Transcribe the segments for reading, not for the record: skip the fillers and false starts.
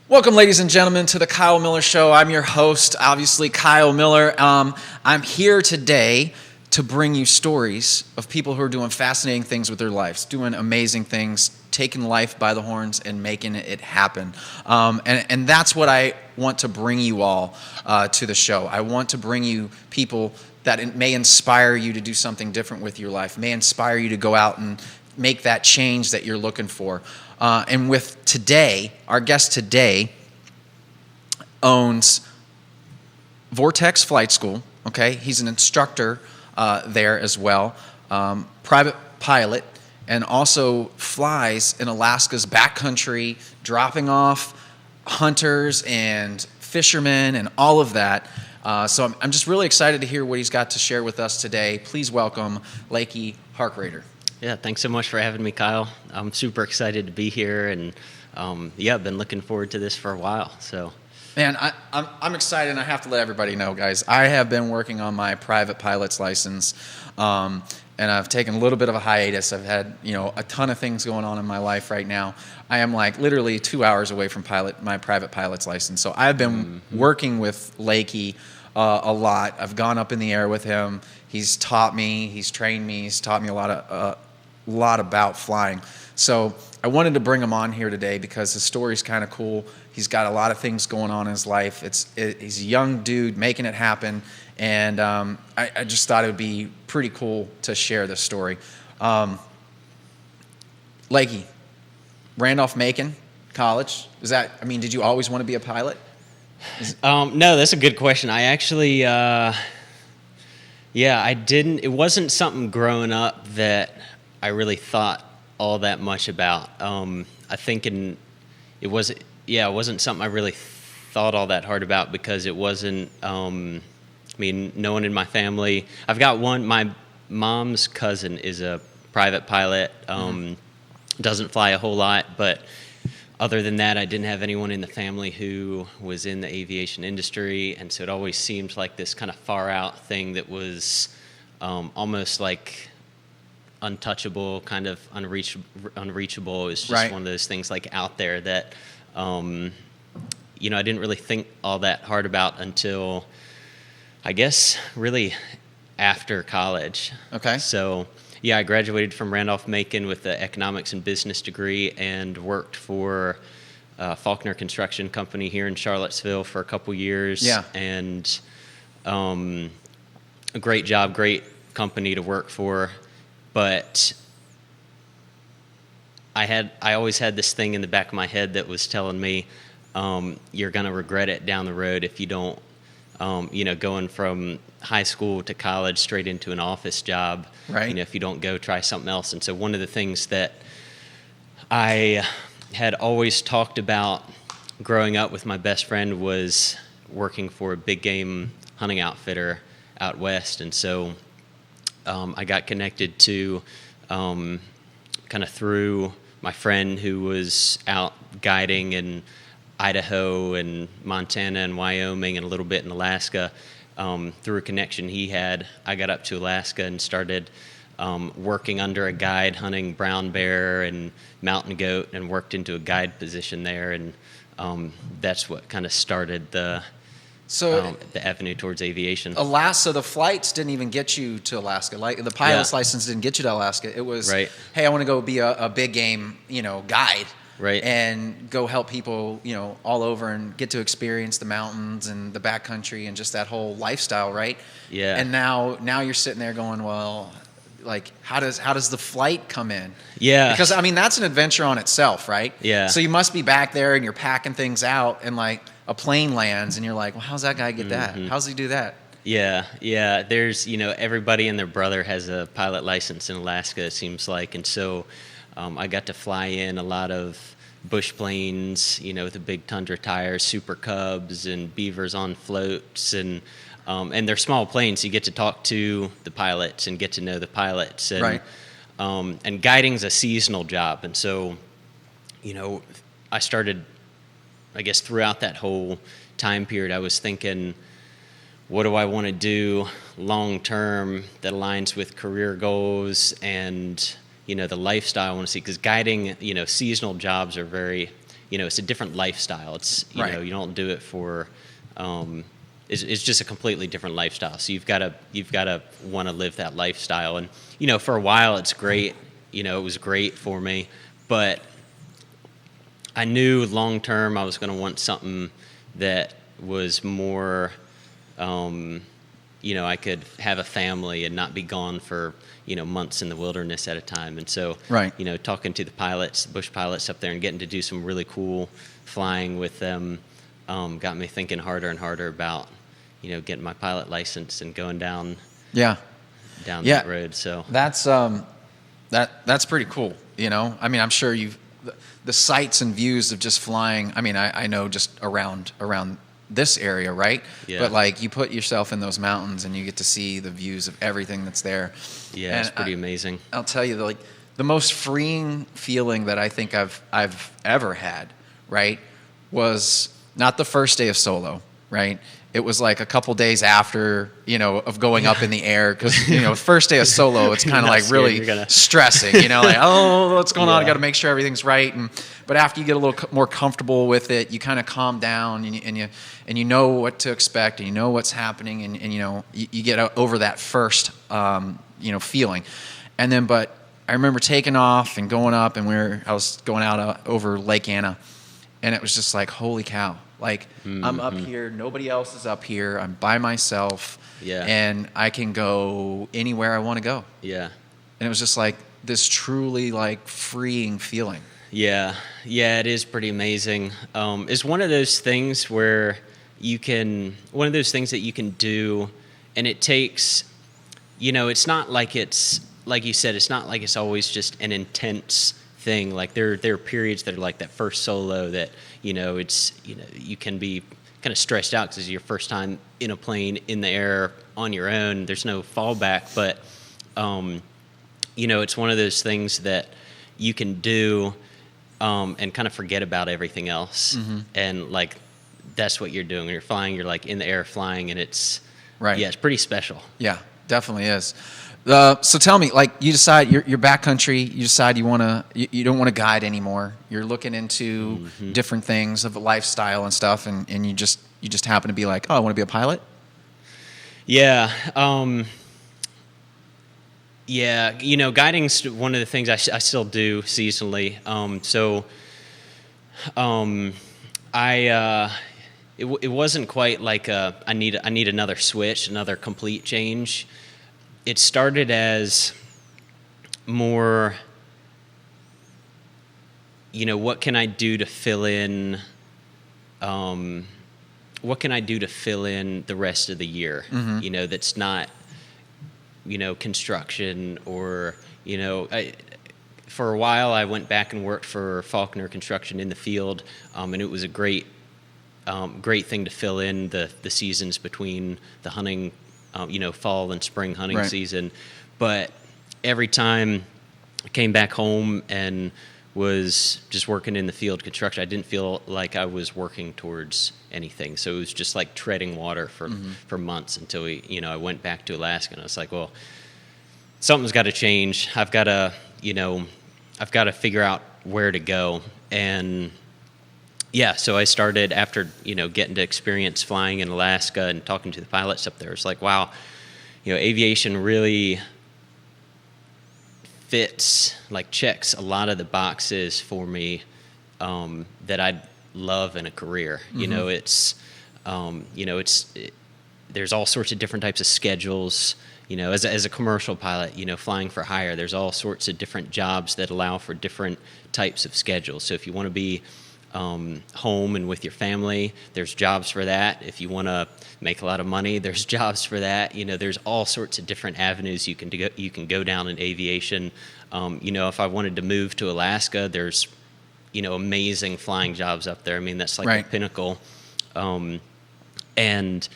Welcome, ladies and gentlemen, to the Kyle Miller Show. I'm your host, obviously, Kyle Miller. I'm here today to bring you stories of people who are doing fascinating things with their lives, doing amazing things, taking life by the horns and making it happen. And that's what I want to bring you all to the show. I want to bring you people that may inspire you to do something different with your life, may inspire you to go out and make that change that you're looking for. And with today, our guest today owns Vortex Flight School. Okay, he's an instructor there as well, private pilot, and also flies in Alaska's backcountry, dropping off hunters and fishermen and all of that. So I'm just really excited to hear what he's got to share with us today. Please welcome Lakey Harkrader. Yeah, thanks so much for having me, Kyle. I'm super excited to be here, and I've been looking forward to this for a while. So, man, I'm excited, and I have to let everybody know, guys. I have been working on my private pilot's license, and I've taken a little bit of a hiatus. I've had a ton of things going on in my life right now. I am like literally 2 hours away from my private pilot's license. So I've been working with Lakey a lot. I've gone up in the air with him. He's taught me. He's trained me. He's taught me a lot about flying. So I wanted to bring him on here today because his story's kind of cool. He's got a lot of things going on in his life. He's a young dude making it happen, and I just thought it would be pretty cool to share this story. Lakey, Randolph-Macon College. Did you always want to be a pilot? No, that's a good question. I actually, I didn't. It wasn't something growing up that I really thought all that much about. I think it wasn't something I really thought all that hard about because it wasn't. No one in my family. I've got one. My mom's cousin is a private pilot. Doesn't fly a whole lot, but other than that, I didn't have anyone in the family who was in the aviation industry, and so it always seemed like this kind of far out thing that was almost like untouchable, kind of unreachable. It was just one of those things like out there that I didn't really think all that hard about until I guess really after college. Okay. So I graduated from Randolph-Macon with an economics and business degree and worked for Faulkner Construction Company here in Charlottesville for a couple years. Yeah. And a great job, great company to work for. But I always had this thing in the back of my head that was telling me, you're going to regret it down the road if you don't, going from high school to college straight into an office job, right? If you don't go try something else. And so one of the things that I had always talked about growing up with my best friend was working for a big game hunting outfitter out west. And so I got connected to kind of through my friend who was out guiding in Idaho and Montana and Wyoming and a little bit in Alaska. Through a connection he had, I got up to Alaska and started working under a guide, hunting brown bear and mountain goat, and worked into a guide position there. And that's what kind of started the avenue towards aviation. So the flights didn't even get you to Alaska. Like the pilot's license didn't get you to Alaska. It was, hey, I want to go be a big game, guide. Right. And go help people, all over and get to experience the mountains and the backcountry and just that whole lifestyle, right? Yeah. And now you're sitting there going, well, like how does the flight come in? Yeah. Because that's an adventure on itself, right? Yeah. So you must be back there and you're packing things out and like a plane lands and you're like, well, how's that guy get that? How's he do that? Yeah. There's everybody and their brother has a pilot license in Alaska, it seems like, and so I got to fly in a lot of bush planes, with the big Tundra tires, Super Cubs, and Beavers on floats, and they're small planes. So you get to talk to the pilots and get to know the pilots, and right. And guiding's a seasonal job, and so I started, I guess, throughout that whole time period, I was thinking, what do I want to do long term that aligns with career goals and the lifestyle I want to see, because guiding, seasonal jobs are very, it's a different lifestyle. It's, you don't do it for, it's just a completely different lifestyle. So you've got to want to live that lifestyle. And, for a while it's great. It was great for me, but I knew long term I was going to want something that was more, I could have a family and not be gone for, months in the wilderness at a time. And so, talking to the pilots, the bush pilots up there and getting to do some really cool flying with them, got me thinking harder and harder about, getting my pilot license and going down that road. So that's pretty cool. I mean, I'm sure the sights and views of just flying. I mean, I know just around this area, right? Yeah. But like you put yourself in those mountains and you get to see the views of everything that's there. Yeah, and it's pretty amazing. I'll tell you, the most freeing feeling that I think I've ever had, right, was not the first day of solo, right? It was like a couple days after, of going up in the air, because first day of solo, it's kind of like really stressing, like, oh, what's going on? I got to make sure everything's right. But after you get a little more comfortable with it, you kind of calm down and you know what to expect and you know what's happening and you get over that first feeling, and then but I remember taking off and going up and I was going out over Lake Anna, and it was just like, holy cow. Like, I'm up here, nobody else is up here, I'm by myself, and I can go anywhere I want to go. Yeah. And it was just like this truly like freeing feeling. Yeah, it is pretty amazing. It's one of those things where one of those things that you can do, and it takes, it's not like it's, like you said, it's not like it's always just an intense thing. Like there are periods that are like that first solo that, you can be kind of stressed out because it's your first time in a plane in the air on your own. There's no fallback, but, it's one of those things that you can do and kind of forget about everything else. Mm-hmm. And like, that's what you're doing. When you're flying, you're like in the air flying, and it's, it's pretty special. Yeah, definitely is. So tell me, like, you decide you're backcountry. You decide you don't want to guide anymore. You're looking into different things of a lifestyle and stuff, and you just happen to be like, oh, I want to be a pilot. Yeah, guiding's one of the things I still do seasonally. It wasn't quite like I need another switch, another complete change. It started as more, what can I do to fill in? What can I do to fill in the rest of the year? Mm-hmm. That's not, construction or, for a while I went back and worked for Faulkner Construction in the field, and it was a great thing to fill in the seasons between the hunting. Fall and spring hunting season. But every time I came back home and was just working in the field construction, I didn't feel like I was working towards anything. So it was just like treading water for months until I went back to Alaska, and I was like, well, something's got to change. I've got to figure out where to go. And so I started after, getting to experience flying in Alaska and talking to the pilots up there. It's like, wow, aviation really checks a lot of the boxes for me that I'd love in a career. Mm-hmm. There's all sorts of different types of schedules. As a commercial pilot, flying for hire, there's all sorts of different jobs that allow for different types of schedules. So if you want to be home and with your family, there's jobs for that. If you want to make a lot of money, there's jobs for that. There's all sorts of different avenues you can go down in aviation. If I wanted to move to Alaska, there's amazing flying jobs up there. I mean, that's like the pinnacle. And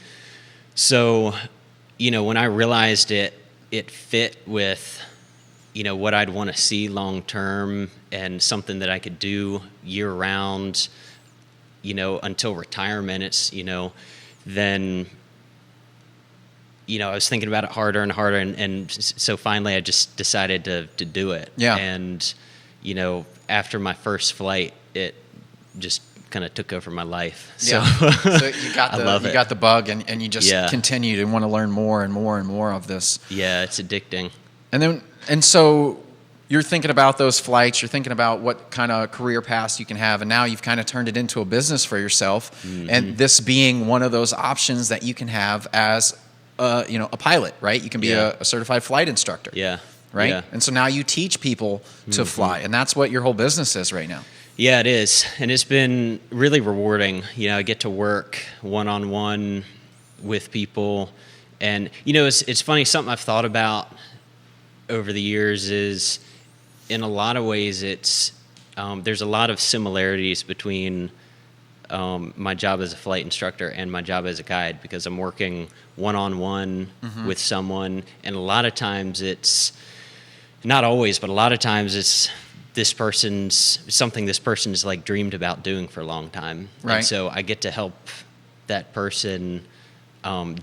so when I realized it fit with what I'd want to see long term and something that I could do year round, until retirement. It's, then, I was thinking about it harder and harder. And so finally I just decided to do it. Yeah. And, after my first flight, just kind of took over my life. So, So, so you got I the love you it. got the bug, and you just Yeah. continue to want to learn more and more and more of this. Yeah, it's addicting. And so you're thinking about those flights, you're thinking about what kind of career paths you can have, and now you've kind of turned it into a business for yourself. Mm-hmm. And this being one of those options that you can have as a pilot, right? You can be Yeah. a certified flight instructor. Yeah. Right? Yeah. And so now you teach people to fly, and that's what your whole business is right now. Yeah, it is. And it's been really rewarding. I get to work one-on-one with people. And, it's funny, something I've thought about over the years is, in a lot of ways, there's a lot of similarities between my job as a flight instructor and my job as a guide, because I'm working one-on-one with someone. And a lot of times not always, but a lot of times it's something this person's like dreamed about doing for a long time. Right. And so I get to help that person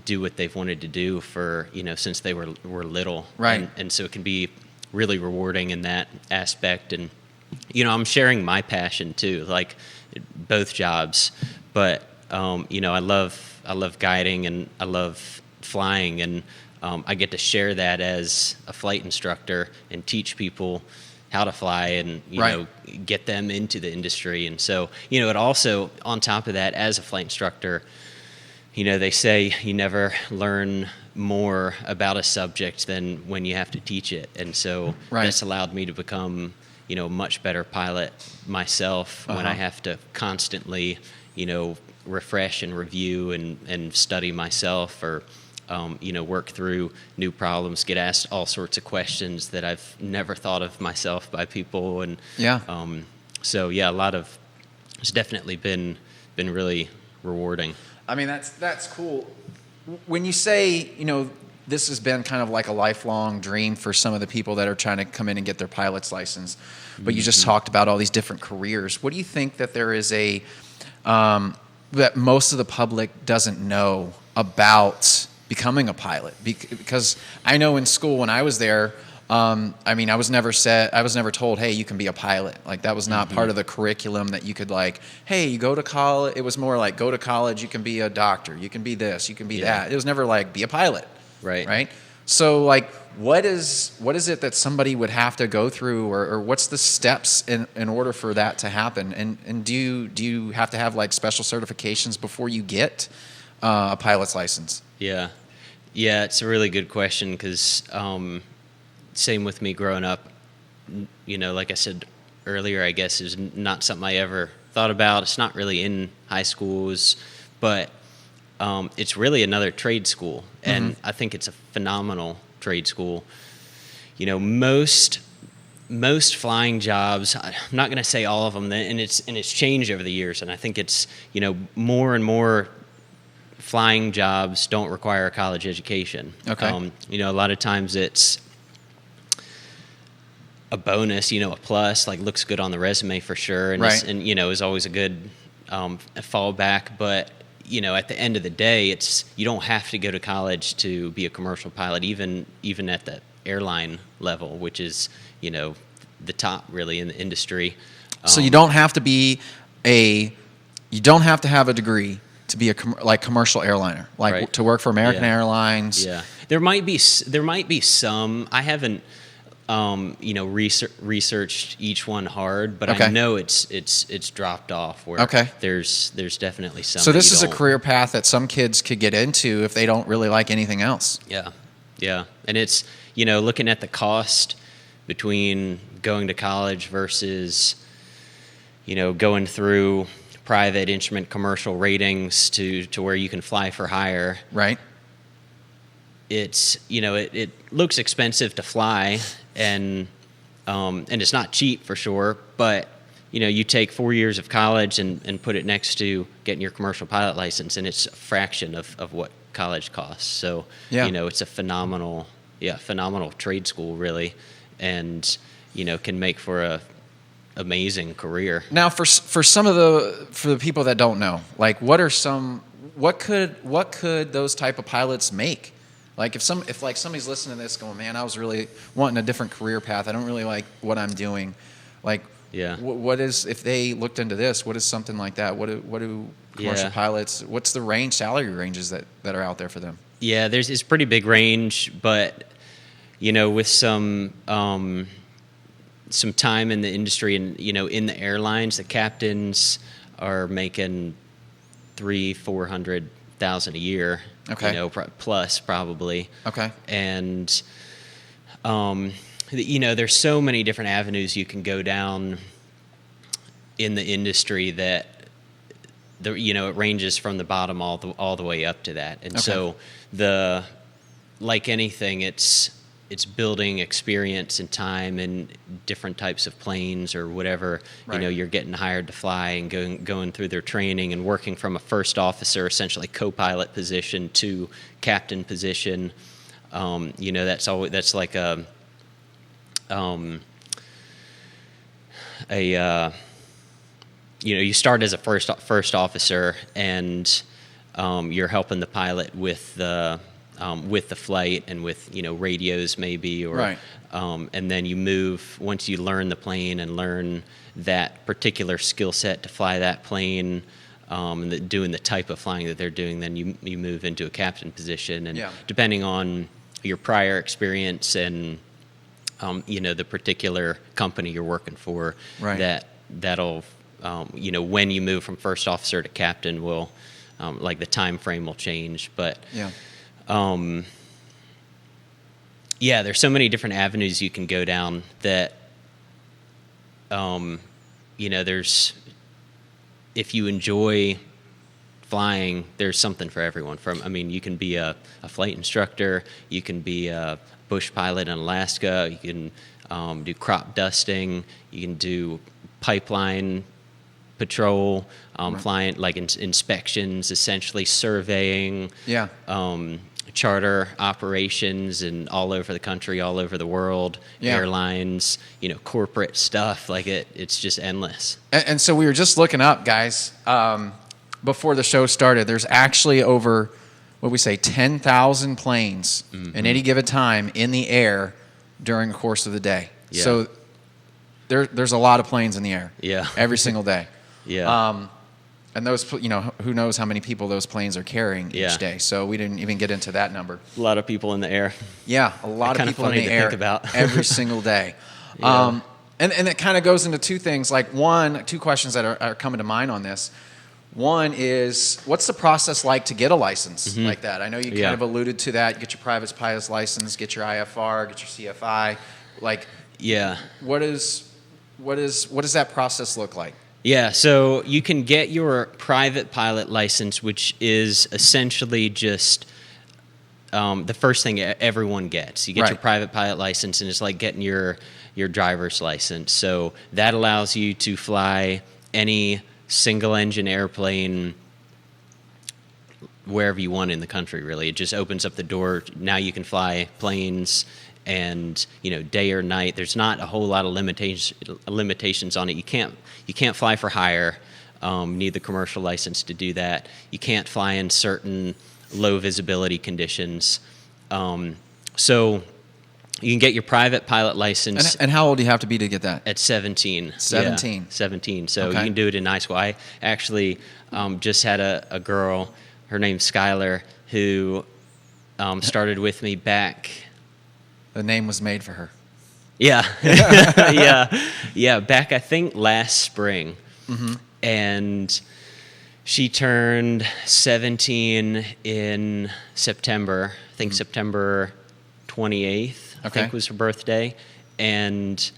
do what they've wanted to do for, since they were little. Right. And so it can be really rewarding in that aspect. And, I'm sharing my passion too, like both jobs. But, I love guiding and I love flying, and I get to share that as a flight instructor and teach people how to fly and, get them into the industry. And so, it also, on top of that, as a flight instructor, they say you never learn more about a subject than when you have to teach it. And so that's allowed me to become, a much better pilot myself when I have to constantly, refresh and review and study myself, or work through new problems, get asked all sorts of questions that I've never thought of myself by people. And it's definitely been really rewarding. I mean, that's cool. When you say, this has been kind of like a lifelong dream for some of the people that are trying to come in and get their pilot's license, but you just talked about all these different careers. What do you think that there is that most of the public doesn't know about becoming a pilot? Because I know in school when I was there, I was never told, hey, you can be a pilot. Like, that was not part of the curriculum that you could, like, hey, you go to college. It was more like, go to college, you can be a doctor, you can be this, you can be that. It was never like, be a pilot. Right. So, like, what is it that somebody would have to go through, or what's the steps in order for that to happen? And do you have to have like special certifications before you get a pilot's license? Yeah, it's a really good question, because same with me growing up. Like I said earlier, I guess is not something I ever thought about. It's not really in high schools, but it's really another trade school, and I think it's a phenomenal trade school. Most flying jobs, I'm not going to say all of them, and it's changed over the years, and I think it's more and more flying jobs don't require a college education. Okay. A lot of times it's a bonus, a plus, like looks good on the resume for sure, and is always a good fallback, but at the end of the day, you don't have to go to college to be a commercial pilot, even at the airline level, which is, the top really in the industry. So you don't have to have a degree to be a commercial airliner, like to work for American Airlines. Yeah, there might be some. I haven't researched each one hard, but I know it's dropped off. Where there's definitely some. So this is a career path that some kids could get into if they don't really like anything else. Yeah, and it's looking at the cost between going to college versus going through private instrument commercial ratings to where you can fly for hire. Right. It's it looks expensive to fly, and it's not cheap for sure, but you take 4 years of college and put it next to getting your commercial pilot license, and it's a fraction of what college costs. So it's a phenomenal trade school really, and can make for a amazing career. Now for the people that don't know, like what could those type of pilots make? Like if somebody's listening to this going, man, I was really wanting a different career path. I don't really like what I'm doing. Like Yeah. what is, if they looked into this, what is something like that? What do commercial pilots, what's the salary ranges that are out there for them? Yeah, it's pretty big range, but with some time in the industry and in the airlines, the captains are making 300,000-400,000 a year. Okay. Plus probably. Okay. And there's so many different avenues you can go down in the industry that it ranges from the bottom all the way up to that. And so like anything, it's building experience and time and different types of planes or whatever. Right. You're getting hired to fly and going through their training and working from a first officer, essentially co-pilot position, to captain position. That's like you start as a first officer, and you're helping the pilot with the flight and with radios maybe, or right. And then you move once you learn the plane and learn that particular skill set to fly that plane, and doing the type of flying that they're doing. Then you move into a captain position, and depending on your prior experience and the particular company you're working for, right. that'll when you move from first officer to captain will like the time frame will change. But there's so many different avenues you can go down that there's, if you enjoy flying, there's something for everyone. You can be a flight instructor, you can be a bush pilot in Alaska, you can do crop dusting, you can do pipeline patrol, flying like inspections, essentially surveying, charter operations, and all over the country, all over the world, airlines, corporate stuff. Like it's just endless. And so we were just looking up, guys, before the show started. There's actually over, 10,000 planes in any given time in the air during the course of the day. Yeah. So there's a lot of planes in the air. Yeah. Every single day. Yeah. And those, who knows how many people those planes are carrying each day. So we didn't even get into that number. A lot of people in the air. Yeah, a lot of people in the air think about. every single day. Yeah. And it kind of goes into two things. Like two questions that are coming to mind on this. One is, what's the process like to get a license like that? I know you kind of alluded to that. You get your private pilot's license, get your IFR, get your CFI. What does that process look like? Yeah, so you can get your private pilot license, which is essentially just the first thing everyone gets. You get your private pilot license, and it's like getting your driver's license. So that allows you to fly any single-engine airplane wherever you want in the country, really. It just opens up the door. Now you can fly planes, and day or night. There's not a whole lot of limitations on it. You can't fly for hire. You need the commercial license to do that. You can't fly in certain low visibility conditions. So you can get your private pilot license. And how old do you have to be to get that? At 17. 17. Yeah, 17. So you can do it in high school. I actually just had a girl, her name's Skylar, who started with me back. The name was made for her. Yeah. Yeah, back I think last spring. Mm-hmm. And she turned 17 in September. I think September 28th, I think was her birthday. And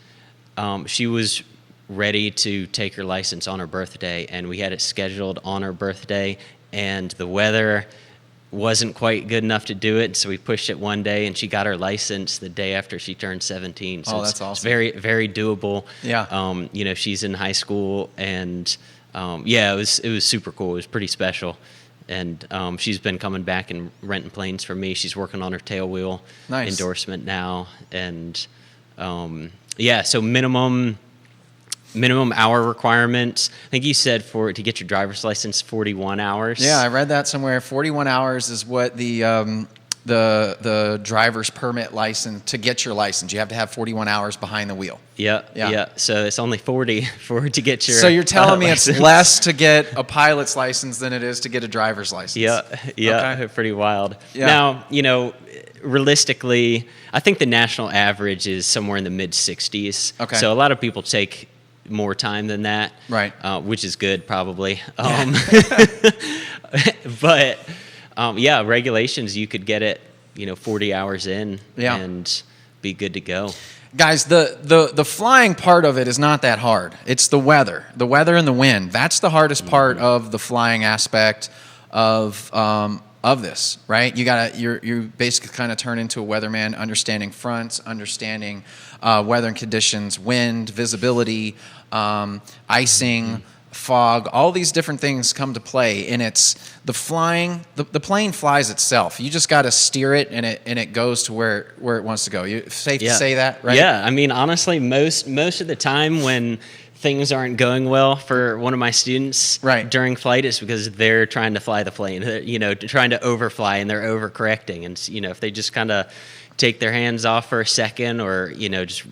she was ready to take her license on her birthday, and we had it scheduled on her birthday, and the weather wasn't quite good enough to do it, so we pushed it one day, and she got her license the day after she turned 17. So that's awesome. It's very, very doable. Yeah. She's in high school, and it was super cool. It was pretty special. And she's been coming back and renting planes for me. She's working on her tailwheel endorsement now. And so minimum hour requirements. I think you said to get your driver's license, 41 hours. Yeah, I read that somewhere. 41 hours is what the the driver's permit license to get your license. You have to have 41 hours behind the wheel. Yeah. So it's only 40 to get your. So you're telling me license. it's less to get a pilot's license than it is to get a driver's license? Yeah, Okay. pretty wild. Yeah. Now, realistically, I think the national average is somewhere in the mid 60s. Okay. So a lot of people take more time than that. Right. Which is good, probably. But regulations, you could get it, 40 hours in and be good to go. Guys, the flying part of it is not that hard. It's the weather and the wind. That's the hardest part of the flying aspect of this, right? You basically kind of turn into a weatherman, understanding fronts, understanding weather and conditions, wind, visibility, icing, fog. All these different things come to play, and it's the flying. The plane flies itself. You just got to steer it, and it goes to where it wants to go. Safe to say that, right? Yeah, I mean, honestly, most of the time when things aren't going well for one of my students during flight, is because they're trying to fly the plane, trying to overfly, and they're overcorrecting. And, if they just kind of take their hands off for a second, or, just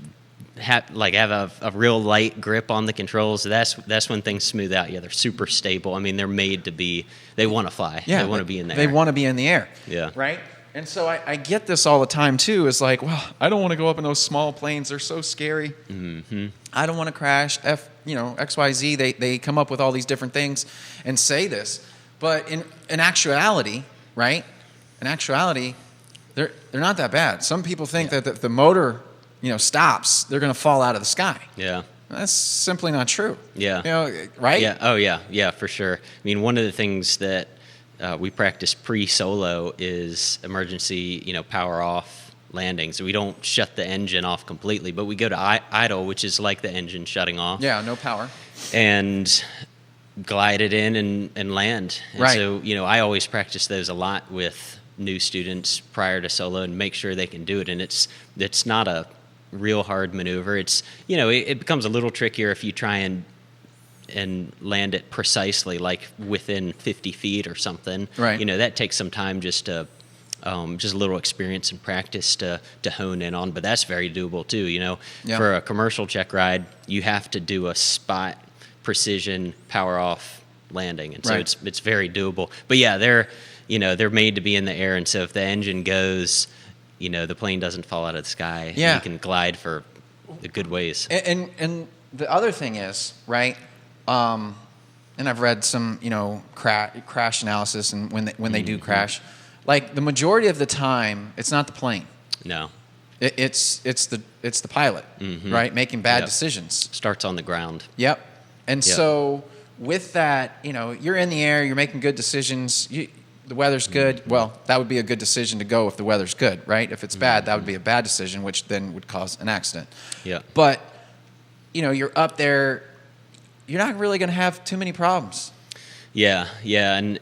have a real light grip on the controls, that's when things smooth out. Yeah, they're super stable. I mean, they're made to be, they want to fly. Yeah, they want to be in the air. They want to be in the air. Yeah. Right? And so I get this all the time, too. It's like, well, I don't want to go up in those small planes. They're so scary. Mm-hmm. I don't want to crash. XYZ. They come up with all these different things and say this. But in actuality, right? In actuality, they're not that bad. Some people think that the motor, stops, they're going to fall out of the sky. Yeah. That's simply not true. Yeah. Right? Yeah. Oh, yeah. Yeah, for sure. I mean, one of the things that we practice pre-solo is emergency, power off landing. So we don't shut the engine off completely, but we go to idle, which is like the engine shutting off. Yeah, no power. And glide it in and land. And so, I always practice those a lot with new students prior to solo and make sure they can do it. And it's not a real hard maneuver. It's, it becomes a little trickier if you try and land it precisely, like within 50 feet or something. Right. That takes some time just a little experience and practice to hone in on, but that's very doable too. Yeah. For a commercial check ride, you have to do a spot precision power off landing. And so it's very doable, but yeah, they're made to be in the air. And so if the engine goes, the plane doesn't fall out of the sky. Yeah. You can glide for a good ways. And the other thing is, right, and I've read some, crash analysis, and when they do crash, like the majority of the time, it's not the plane. No. It's the pilot, right, making bad decisions. Starts on the ground. Yep. And so with that, you're in the air, you're making good decisions. The weather's good. Well, that would be a good decision to go if the weather's good, right? If it's bad, that would be a bad decision, which then would cause an accident. Yeah. But, you're up there, you're not really going to have too many problems. Yeah. And,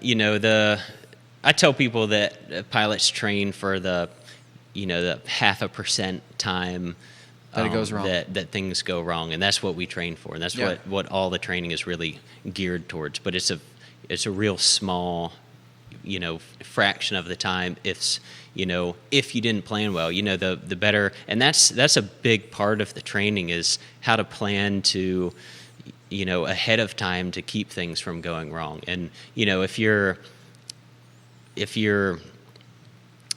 I tell people that pilots train for the 0.5% time that it goes wrong. That things go wrong. And that's what we train for. And that's what all the training is really geared towards. But it's a real small fraction of the time if you didn't plan well, the better. And that's a big part of the training, is how to plan to ahead of time to keep things from going wrong. And if you're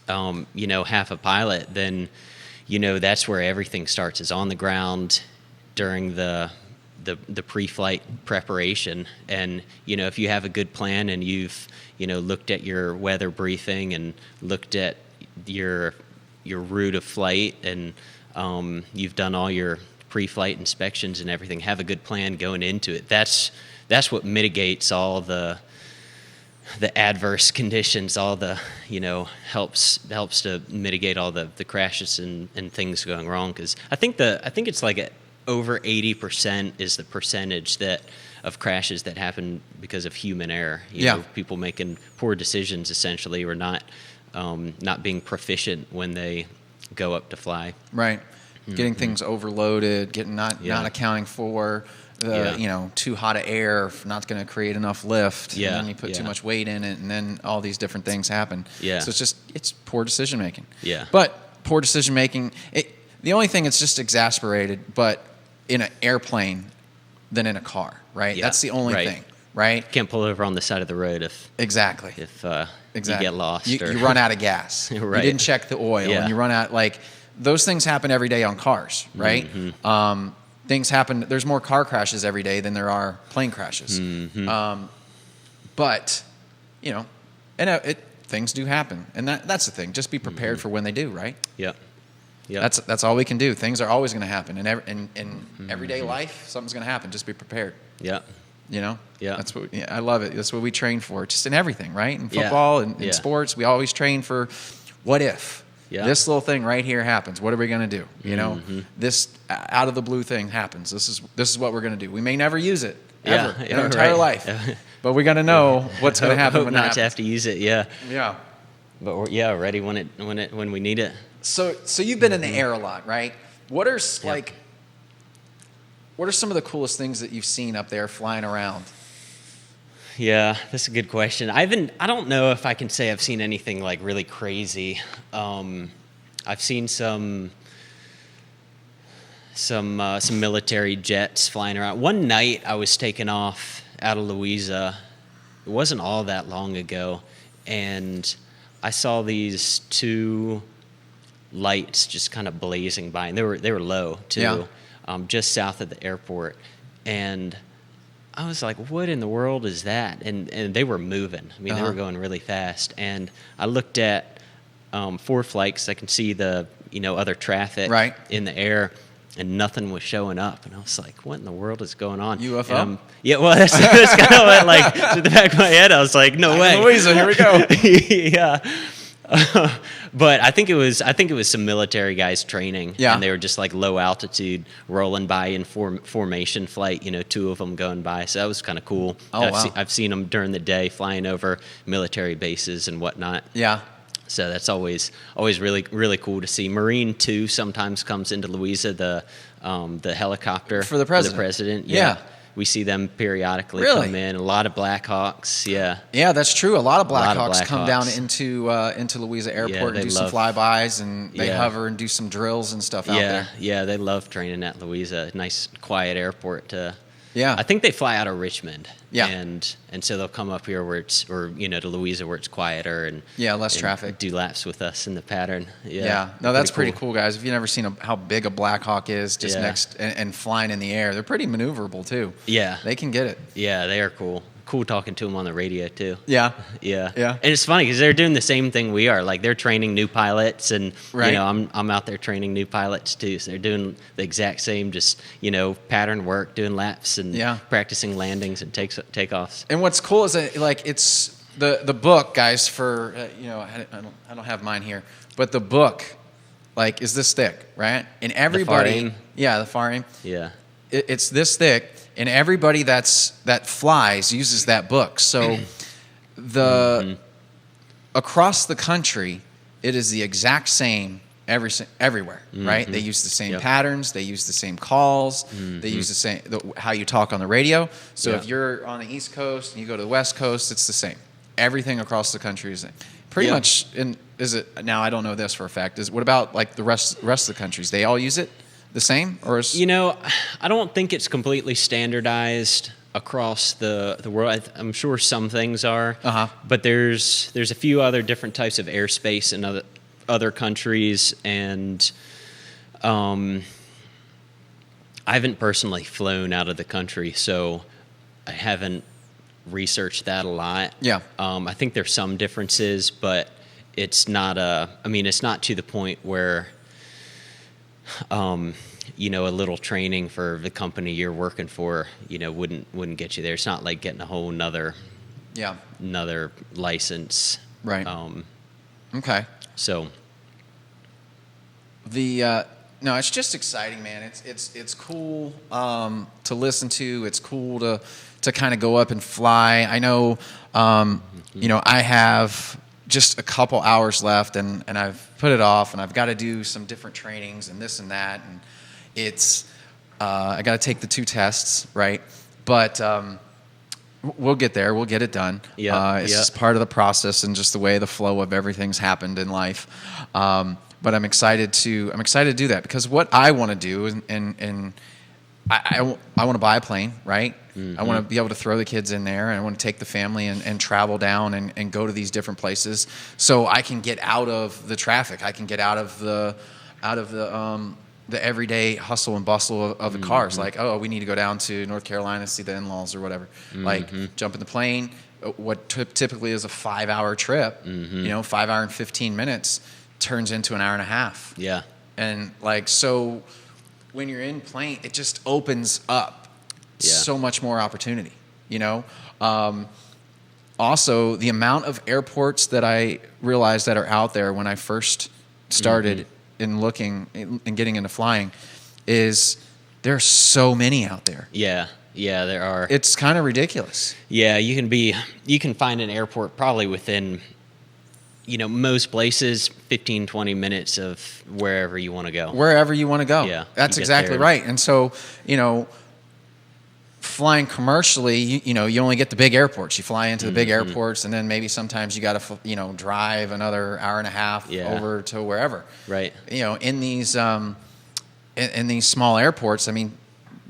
half a pilot, then that's where everything starts, is on the ground during the pre-flight preparation. And if you have a good plan and you've looked at your weather briefing and looked at your route of flight, and you've done all your pre-flight inspections and everything, have a good plan going into it. That's what mitigates all the adverse conditions, all the helps to mitigate all the crashes and things going wrong. Because I think it's like over 80% is the percentage of crashes that happen because of human error. People making poor decisions, essentially, or not being proficient when they go up to fly. Right. Getting things overloaded, not accounting for too hot of air, not going to create enough lift, Yeah, and then you put too much weight in it, and then all these different things happen. Yeah. So it's poor decision making. Yeah. But poor decision making, the only thing it's just exasperated, but in an airplane than in a car, right? Yeah, That's the only right. thing, right? Can't pull over on the side of the road if Exactly. you get lost. You run out of gas. Right. You didn't check the oil, Yeah. and you run out. Like those things happen every day on cars, right? Mm-hmm. Things happen. There's more car crashes every day than there are plane crashes. Mm-hmm. But things do happen, and that's the thing. Just be prepared for when they do, right? Yep. Yep. That's all we can do. Things are always going to happen, in everyday life, something's going to happen. Just be prepared. Yep. Yeah. That's I love it. That's what we train for, just in everything, right? In football and in sports, we always train for what if this little thing right here happens. What are we going to do? This out of the blue thing happens. This is what we're going to do. We may never use it ever in our entire life, but we got to know what's going to happen when it happens. Not to have to use it. Yeah. Yeah. But we're ready when we need it. So you've been in the air a lot, right? What are some of the coolest things that you've seen up there flying around? Yeah, that's a good question. I don't know if I can say I've seen anything like really crazy. I've seen some military jets flying around. One night I was taken off out of Louisa. It wasn't all that long ago, and I saw these two lights just kind of blazing by, and they were low too, just south of the airport, and I was like, what in the world is that? And they were moving. I mean, they were going really fast. And I looked at four flights. I can see the other traffic in the air, and nothing was showing up. And I was like, what in the world is going on? UFO? Yeah, well, that's kind of what, like, to the back of my head. I was like, no way. Louisa, here we go. Yeah. But I think it was some military guys training, and they were just like low altitude rolling by in formation flight. Two of them going by, so that was kind of cool. I've seen them during the day flying over military bases and whatnot. Yeah. So that's always really really cool to see. Marine 2 sometimes comes into Louisa, the helicopter for the president. Yeah. We see them periodically come in. A lot of Blackhawks, yeah. Yeah, that's true. A lot of Blackhawks come down into Louisa Airport and do some flybys, and they hover and do some drills and stuff out there. Yeah, they love training at Louisa. Nice, quiet airport to. Yeah. I think they fly out of Richmond. Yeah. And so they'll come up here to Louisa where it's quieter and less traffic. Do laps with us in the pattern. Yeah. No, that's pretty cool, guys. If you've never seen how big a Blackhawk is, just next and flying in the air, they're pretty maneuverable too. Yeah. They can get it. Yeah, they are cool. Cool talking to them on the radio too. Yeah. Yeah. Yeah. And it's funny because they're doing the same thing we are. Like they're training new pilots, and I'm out there training new pilots too. So they're doing the exact same, just pattern work, doing laps and practicing landings and takeoffs. And what's cool is that, like, it's the book, guys. For I don't have mine here, but the book, like, is this thick, right? And everybody, the far aim, it's this thick. And everybody that flies uses that book. So across the country, it is the exact same everywhere, right? They use the same patterns. They use the same calls. They use the same how you talk on the radio. So if you're on the East Coast and you go to the West Coast, it's the same. Everything across the country is pretty much. Is it now? I don't know this for a fact. What about like the rest of the countries? They all use it the same, or is... I don't think it's completely standardized across the world. I'm sure some things are, but there's a few other different types of airspace in other countries, and I haven't personally flown out of the country, so I haven't researched that a lot. Yeah. I think there's some differences, but it's not it's not to the point where a little training for the company you're working for, wouldn't get you there. It's not like getting a whole another license. Right. Okay. So no, it's just exciting, man. It's cool to listen to. It's cool to kind of go up and fly. I know, I have just a couple hours left, and I've put it off, and I've got to do some different trainings and this and that, and it's I got to take the 2 tests, right? But we'll get there. We'll get it done. It's just part of the process and just the way the flow of everything's happened in life. But I'm excited to do that, because what I want to do and I want to buy a plane, right? I want to be able to throw the kids in there, and I want to take the family and travel down and go to these different places, so I can get out of the traffic. I can get out of the everyday hustle and bustle of the cars. Like, oh, we need to go down to North Carolina to see the in-laws or whatever. Like, jump in the plane. What typically is a 5-hour trip, 5 hour and 15 minutes turns into an hour and a half. Yeah. And like, so when you're in plane, it just opens up so much more opportunity, Also, the amount of airports that I realized that are out there when I first started in looking and getting into flying is there's so many out there. Yeah, there are. It's kind of ridiculous. Yeah, you can find an airport probably within, most places, 15, 20 minutes of wherever you want to go. Wherever you want to go. Yeah. That's exactly right. And so, flying commercially, you only get the big airports. You fly into the big airports, and then maybe sometimes you got to, drive another hour and a half over to wherever. Right. In these in these small airports, I mean,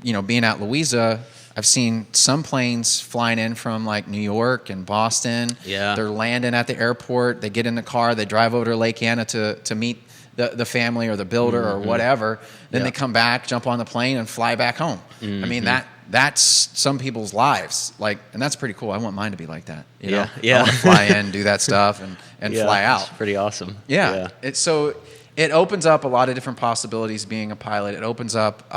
being at Louisa, I've seen some planes flying in from like New York and Boston. Yeah. They're landing at the airport. They get in the car. They drive over to Lake Anna to meet the family or the builder or whatever. Then they come back, jump on the plane, and fly back home. I mean, that's some people's lives. Like, and that's pretty cool. I want mine to be like that. Yeah. I want to fly in, do that stuff, and fly out. It's pretty awesome. Yeah. It opens up a lot of different possibilities being a pilot. It opens up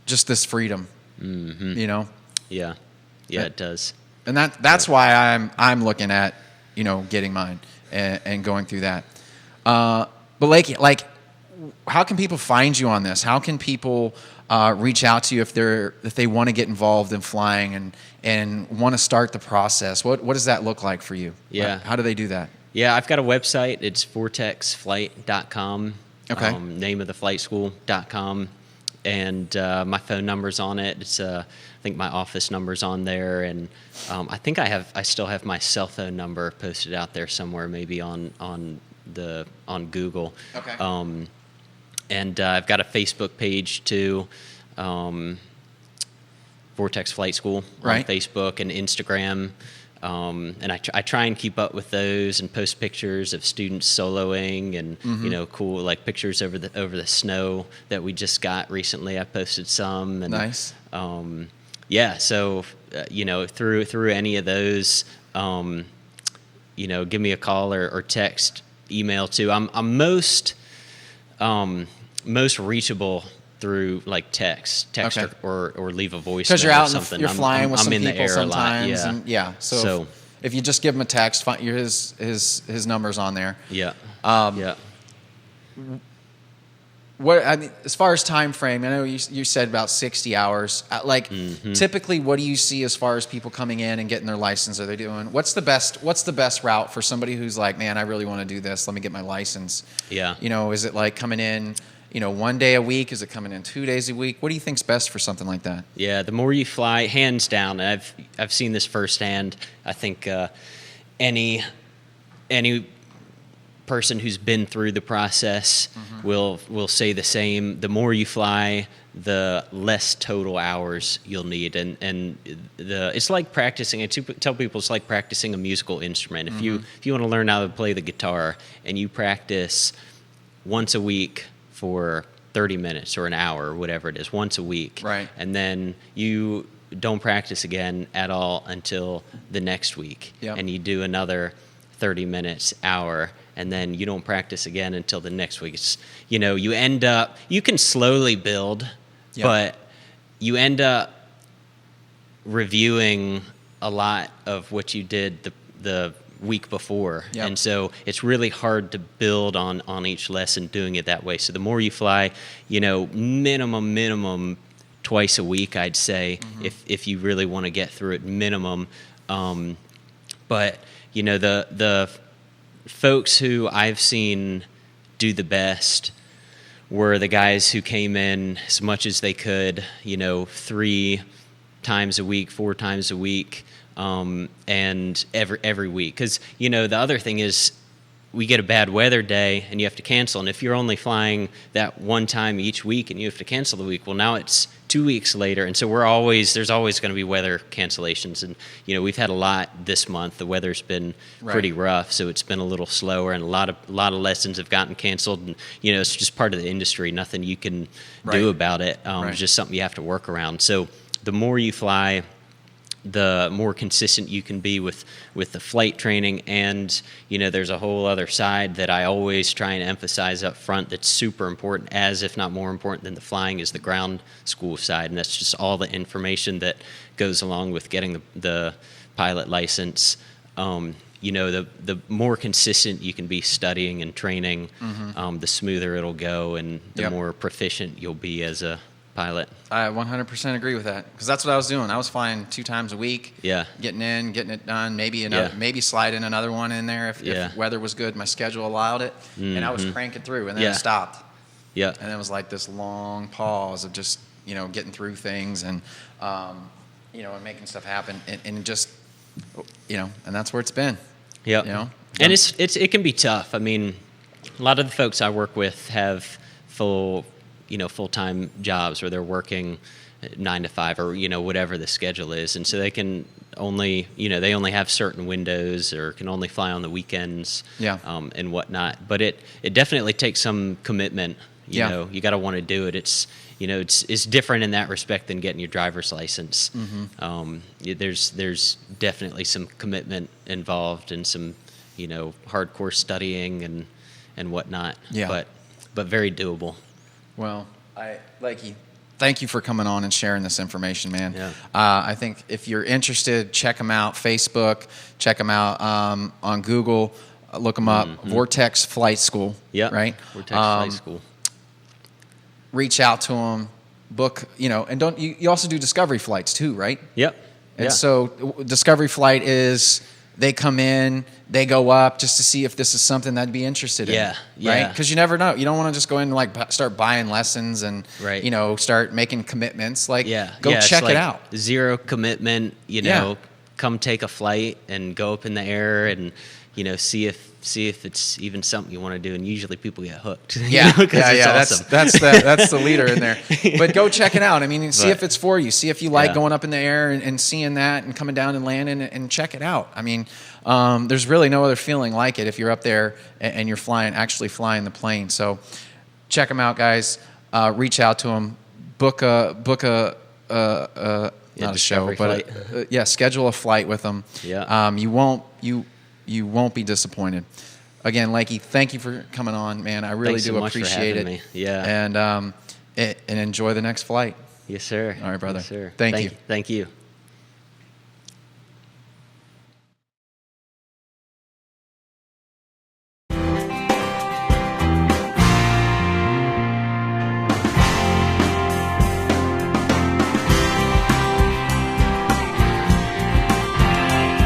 just this freedom. Yeah, it does. And that's why I'm looking at getting mine and going through that. But like, how can people find you on this? How can people reach out to you if they want to get involved in flying and want to start the process? What does that look like for you? Yeah. How do they do that? Yeah, I've got a website. It's vortexflight.com. Okay. Name of the flight school.com. And my phone number's on it. It's I think my office number's on there, and I think I still have my cell phone number posted out there somewhere, maybe on Google. Okay. And I've got a Facebook page too, Vortex Flight School on Facebook and Instagram. And I try and keep up with those and post pictures of students soloing and cool like pictures over the snow that we just got recently. I posted some. And, nice. So through any of those, give me a call or text, email too. I'm most reachable through like text or leave a voice because you're note out or something. You're flying with I'm some in the people air sometimes. a lot. Yeah. So if you just give him a text, his number's on there. Yeah. As far as time frame, I know you said about 60 hours. Typically, what do you see as far as people coming in and getting their license? Are they doing what's the best route for somebody who's like, man, I really want to do this. Let me get my license. Yeah. Is it like coming in, 1 day a week? Is it coming in 2 days a week? What do you think's best for something like that? Yeah, the more you fly, hands down. I've seen this firsthand. I think any person who's been through the process will say the same. The more you fly, the less total hours you'll need, and it's like practicing. I tell people it's like practicing a musical instrument. If you want to learn how to play the guitar and you practice once a week for 30 minutes or an hour or whatever it is, once a week, right, and then you don't practice again at all until the next week, and you do another 30 minutes, hour, and then you don't practice again until the next week. It's, you end up, you can slowly build, but you end up reviewing a lot of what you did the week before. And so it's really hard to build on each lesson doing it that way. So the more you fly, minimum twice a week, I'd say, if you really want to get through it, minimum. But the folks who I've seen do the best were the guys who came in as much as they could, 3 times a week, 4 times a week, and every week. Because, the other thing is we get a bad weather day and you have to cancel. And if you're only flying that one time each week and you have to cancel the week, well, now it's 2 weeks later. And so there's always going to be weather cancellations. And, we've had a lot this month. The weather's been pretty rough, so it's been a little slower, and a lot of lessons have gotten canceled. And, it's just part of the industry. Nothing you can do about it. It's just something you have to work around. So the more you fly, the more consistent you can be with the flight training. And, there's a whole other side that I always try and emphasize up front that's super important, as if not more important than the flying, is the ground school side. And that's just all the information that goes along with getting the pilot license. The more consistent you can be studying and training, the smoother it'll go, and the more proficient you'll be as a pilot. I 100% agree with that, because that's what I was doing. I was flying 2 times a week, getting it done, maybe slide in another one in there if weather was good, my schedule allowed it, and I was cranking through, and then it stopped. And it was like this long pause of just, getting through things and, and making stuff happen, and just, and that's where it's been. And it can be tough. I mean, a lot of the folks I work with have full-time jobs where they're working 9 to 5 or, whatever the schedule is. And so they can only, they only have certain windows or can only fly on the weekends and whatnot. But it definitely takes some commitment. You got to want to do it. It's, it's different in that respect than getting your driver's license. There's definitely some commitment involved and some, hardcore studying and whatnot. But very doable. Well, Lakey, thank you for coming on and sharing this information, man. I think if you're interested, check them out. Facebook, check them out on Google. Look them up. Vortex Flight School. Right. Vortex Flight School. Reach out to them. Book. And don't you also do discovery flights too, right? And so discovery flight is they come in, they go up just to see if this is something that'd be interested in. Right? Because you never know. You don't want to just go in and start buying lessons and start making commitments. Go check it out. 0 commitment. Come take a flight and go up in the air and see if it's even something you want to do. And usually people get hooked. Awesome. That's the leader in there. But go check it out. I mean, see if it's for you. See if you like going up in the air and seeing that and coming down and landing and check it out. I mean, there's really no other feeling like it if you're up there and you're actually flying the plane. So check them out, guys. Reach out to them. Book a not a show, but schedule a flight with them. You won't be disappointed. Again, Lakey, thank you for coming on, man. I really do appreciate it. And enjoy the next flight. Yes, sir. All right, brother. Yes, sir. Thank you. Thank you.